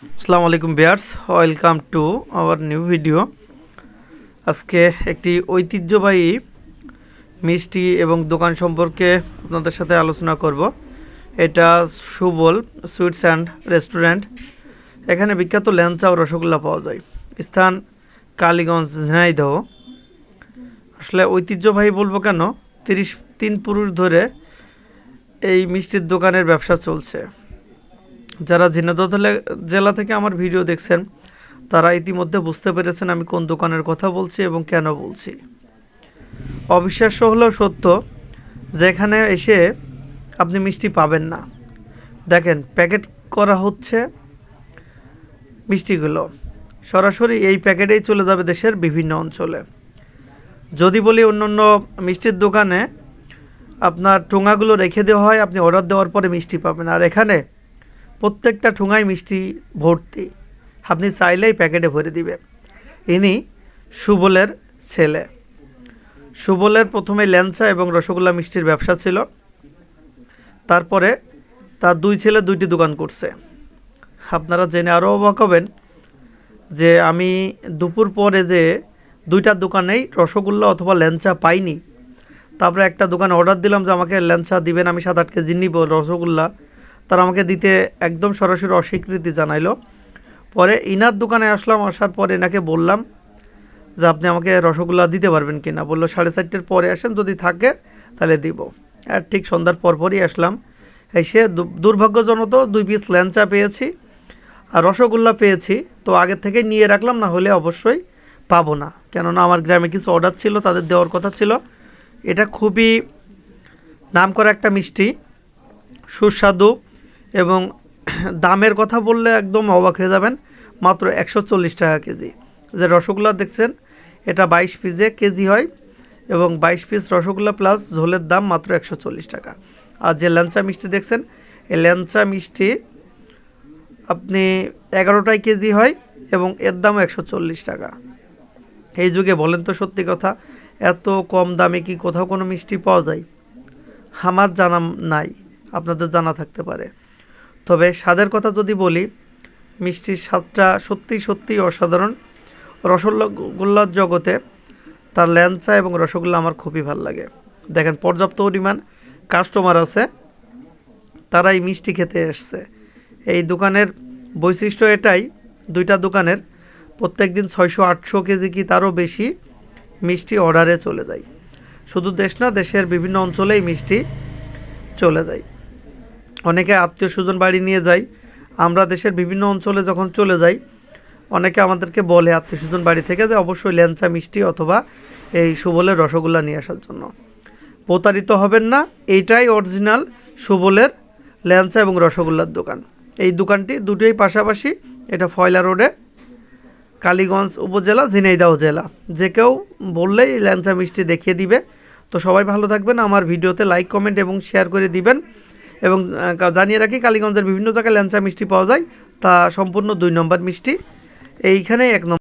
আসসালামু আলাইকুম viewers, welcome to our new video. আজকে একটি ঐতিহ্যবাহী মিষ্টি এবং দোকান সম্পর্কে আপনাদের সাথে আলোচনা করব। এটা সুবল সুইটস অ্যান্ড রেস্টুরেন্ট। এখানে বিখ্যাত ল্যাংচা ও রসগোল্লা পাওয়া যায়। স্থান কালীগঞ্জ, ঝিনাইদহ। আসলে ঐতিহ্যবাহী বলবো কেন, 33 পুরুষ ধরে এই মিষ্টির দোকানের ব্যবসা চলছে। যারা ঝিনাইদহ জেলা থেকে আমার ভিডিও দেখছেন তারা ইতিমধ্যে বুঝতে পেরেছেন আমি কোন দোকানের কথা বলছি এবং কেন বলছি। অবিশ্বাস্য হলেও সত্য, যেখানে এসে আপনি মিষ্টি পাবেন না। দেখেন, প্যাকেট করা হচ্ছে মিষ্টিগুলো, সরাসরি এই প্যাকেটেই চলে যাবে দেশের বিভিন্ন অঞ্চলে। যদি বলি অন্য মিষ্টির দোকানে আপনার ঠোঙাগুলো রেখে দেওয়া হয়, আপনি অর্ডার দেওয়ার পরে মিষ্টি পাবেন, আর এখানে প্রত্যেকটা ঠোঙায় মিষ্টি ভর্তি, আপনি চাইলেই প্যাকেটে ভরে দিবে। ইনি সুবলের ছেলে। সুবলের প্রথমে ল্যাংচা এবং রসগোল্লা মিষ্টির ব্যবসা ছিল, তারপরে তার দুই ছেলে দুইটি দোকান করছে। আপনারা জেনে আরও অবাক হবেন যে আমি দুপুর পরে যে দুইটা দোকানেই রসগোল্লা অথবা ল্যাংচা পাইনি। তারপরে একটা দোকানে অর্ডার দিলাম যে আমাকে ল্যাংচা দিবেন, আমি 7-8 কেজি নিব রসগোল্লা, তারা আমাকে দিতে একদম সরাসরি অস্বীকৃতি জানাইলো। পরে ইনার দোকানে আসলাম, আসার পরে এনাকে বললাম যে আপনি আমাকে রসগোল্লা দিতে পারবেন কি না। বললো 4:30 পরে আসেন, যদি থাকে তাহলে দিব। আর ঠিক সন্ধ্যার পরপরই আসলাম। এসে দুর্ভাগ্যজনত 2 পিস ল্যাংচা পেয়েছি আর রসগোল্লা পেয়েছি। তো আগের থেকে নিয়ে রাখলাম, না হলে অবশ্যই পাবো না, কেননা আমার গ্রামে কিছু অর্ডার ছিল, তাদের দেওয়ার কথা ছিল। এটা খুবই নামকরা একটা মিষ্টি, সুস্বাদু, এবং দামের কথা বললে একদম অবাক হয়ে যাবেন। মাত্র 140 টাকা কেজি। যে রসগোল্লা দেখছেন এটা 22 পিসে কেজি হয়, এবং 22 পিস রসগোল্লা প্লাস ঝোলের দাম মাত্র 140 টাকা। আর যে ল্যাংচা মিষ্টি দেখছেন, এই ল্যাংচা মিষ্টি আপনি 11টাই কেজি হয় এবং এর দাম 140 টাকা। এই যুগে বলেন তো সত্যি কথা, এত কম দামে কি কোথাও কোনো মিষ্টি পাওয়া যায়? আমার জানা নাই, আপনাদের জানা থাকতে পারে। তবে স্বাদের কথা যদি বলি, মিষ্টির স্বাদটা সত্যি অসাধারণ। রসগোল্লার জগতে তার ল্যাংচা এবং রসগোল্লা আমার খুবই ভালো লাগে। দেখেন, পর্যাপ্ত পরিমাণ কাস্টমার আছে, তারা এই মিষ্টি খেতে এসছে। এই দোকানের বৈশিষ্ট্য এটাই, দুইটা দোকানের প্রত্যেক দিন 600-800 কেজি কি তারও বেশি মিষ্টি অর্ডারে চলে যায়। শুধু দেশ না, দেশের বিভিন্ন অঞ্চলেই মিষ্টি চলে যায়। অনেকে আত্মীয় স্বজন বাড়ি নিয়ে যায়। আমরা দেশের বিভিন্ন অঞ্চলে যখন চলে যাই, অনেকে আমাদেরকে বলে আত্মীয় স্বজন বাড়ি থেকে যে অবশ্যই ল্যাংচা মিষ্টি অথবা এই সুবলের রসগোল্লা নিয়ে আসার জন্য। প্রতারিত হবেন না, এইটাই অরিজিনাল সুবলের ল্যাংচা এবং রসগোল্লার দোকান। এই দোকানটি দুটোই পাশাপাশি। এটা ফয়লা রোডে, কালীগঞ্জ উপজেলা, ঝিনাইদহ জেলা। যে কেউ বললেই ল্যাংচা মিষ্টি দেখিয়ে দিবে। তো সবাই ভালো থাকবেন, আমার ভিডিওতে লাইক, কমেন্ট এবং শেয়ার করে দিবেন। এবং জানিয়ে রাখি, কালীগঞ্জের বিভিন্ন জায়গায় ল্যাংচা মিষ্টি পাওয়া যায়, তা সম্পূর্ণ 2 নম্বর মিষ্টি, এইখানেই 1 নম্বর।